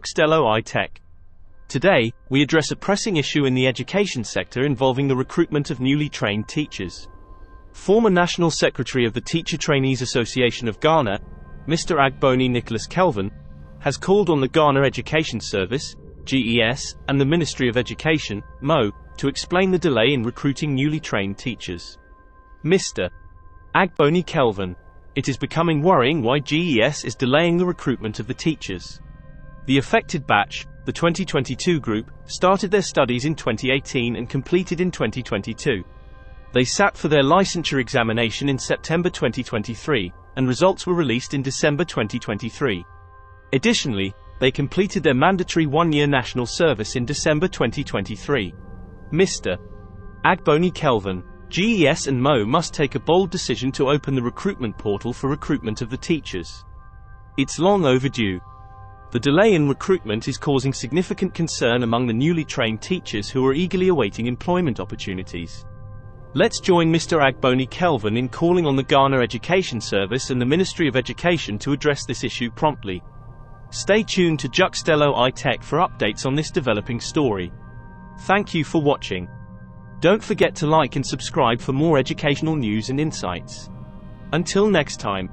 GES Tech. Today, we address a pressing issue in the education sector involving the recruitment of newly trained teachers. Former National Secretary of the Teacher Trainees Association of Ghana, Mr. Agboni Nicholas Kelvin, has called on the Ghana Education Service, GES, and the Ministry of Education, MoE, to explain the delay in recruiting newly trained teachers. Mr. Agboni Kelvin: it is becoming worrying why GES is delaying the recruitment of the teachers. The affected batch, the 2022 group, started their studies in 2018 and completed in 2022. They sat for their licensure examination in September 2023, and results were released in December 2023. Additionally, they completed their mandatory one-year national service in December 2023. Mr. Agboni Kelvin: GES and MoE must take a bold decision to open the recruitment portal for recruitment of the teachers. It's long overdue. The delay in recruitment is causing significant concern among the newly trained teachers who are eagerly awaiting employment opportunities. Let's join Mr. Agboni Kelvin in calling on the Ghana Education Service and the Ministry of Education to address this issue promptly. Stay tuned to GES Tech for updates on this developing story. Thank you for watching. Don't forget to like and subscribe for more educational news and insights. Until next time.